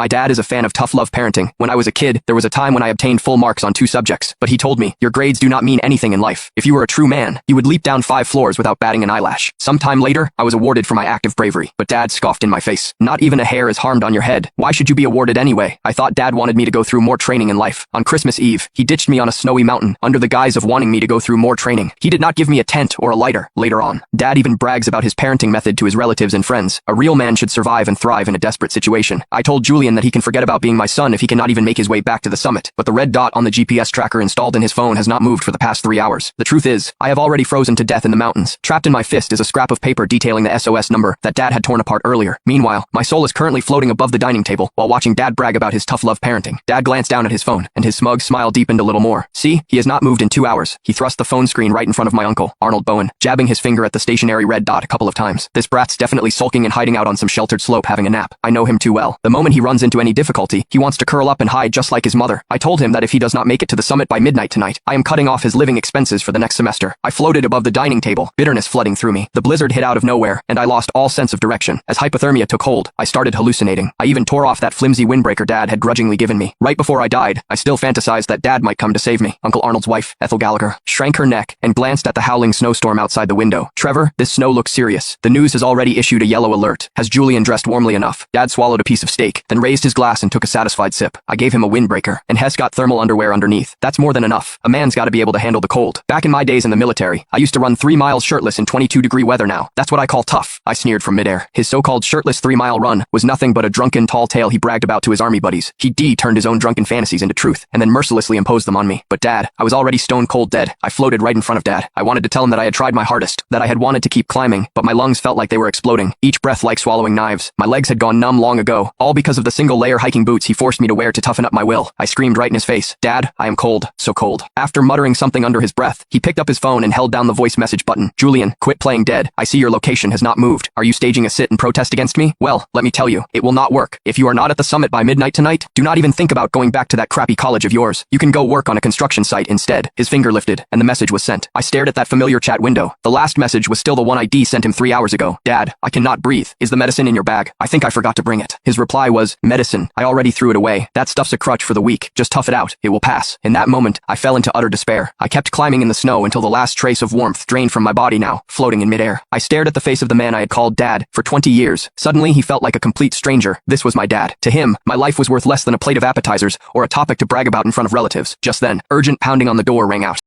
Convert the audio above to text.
My dad is a fan of tough love parenting. When I was a kid, there was a time when I obtained full marks on 2 subjects, but he told me, your grades do not mean anything in life. If you were a true man, you would leap down 5 floors without batting an eyelash. Sometime later, I was awarded for my act of bravery, but Dad scoffed in my face. Not even a hair is harmed on your head. Why should you be awarded anyway? I thought Dad wanted me to go through more training in life. On Christmas Eve, he ditched me on a snowy mountain, under the guise of wanting me to go through more training. He did not give me a tent or a lighter. Later on, Dad even brags about his parenting method to his relatives and friends. A real man should survive and thrive in a desperate situation. I told Julian that he can forget about being my son if he cannot even make his way back to the summit, but the red dot on the GPS tracker installed in his phone has not moved for the past 3 hours. The truth is, I have already frozen to death in the mountains. Trapped in my fist is a scrap of paper detailing the SOS number that Dad had torn apart earlier. Meanwhile, my soul is currently floating above the dining table while watching Dad brag about his tough love parenting. Dad glanced down at his phone, and his smug smile deepened a little more. See, he has not moved in 2 hours. He thrust the phone screen right in front of my uncle, Arnold Bowen, jabbing his finger at the stationary red dot a couple of times. This brat's definitely sulking and hiding out on some sheltered slope having a nap. I know him too well. The moment he runs into any difficulty, he wants to curl up and hide just like his mother. I told him that if he does not make it to the summit by midnight tonight, I am cutting off his living expenses for the next semester. I floated above the dining table, bitterness flooding through me. The blizzard hit out of nowhere, and I lost all sense of direction. As hypothermia took hold, I started hallucinating. I even tore off that flimsy windbreaker Dad had grudgingly given me. Right before I died, I still fantasized that Dad might come to save me. Uncle Arnold's wife, Ethel Gallagher, shrank her neck and glanced at the howling snowstorm outside the window. Trevor, this snow looks serious. The news has already issued a yellow alert. Has Julian dressed warmly enough? Dad swallowed a piece of steak, then raised his glass and took a satisfied sip. I gave him a windbreaker, and Hess got thermal underwear underneath. That's more than enough. A man's gotta be able to handle the cold. Back in my days in the military, I used to run 3 miles shirtless in 22-degree weather now. That's what I call tough. I sneered from midair. His so-called shirtless 3-mile run was nothing but a drunken tall tale he bragged about to his army buddies. He turned his own drunken fantasies into truth, and then mercilessly imposed them on me. But Dad, I was already stone cold dead. I floated right in front of Dad. I wanted to tell him that I had tried my hardest, that I had wanted to keep climbing, but my lungs felt like they were exploding, each breath like swallowing knives. My legs had gone numb long ago, all because of the single-layer hiking boots he forced me to wear to toughen up my will. I screamed right in his face, Dad, I am cold, so cold. After muttering something under his breath, he picked up his phone and held down the voice message button. Julian, quit playing dead. I see your location has not moved. Are you staging a sit and protest against me? Well, let me tell you, it will not work. If you are not at the summit by midnight tonight, do not even think about going back to that crappy college of yours. You can go work on a construction site instead. His finger lifted, and the message was sent. I stared at that familiar chat window. The last message was still the one I sent him 3 hours ago. Dad, I cannot breathe. Is the medicine in your bag? I think I forgot to bring it. His reply was, medicine. I already threw it away. That stuff's a crutch for the weak. Just tough it out. It will pass. In that moment, I fell into utter despair. I kept climbing in the snow until the last trace of warmth drained from my body now, floating in midair. I stared at the face of the man I had called Dad for 20 years. Suddenly, he felt like a complete stranger. This was my dad. To him, my life was worth less than a plate of appetizers or a topic to brag about in front of relatives. Just then, urgent pounding on the door rang out.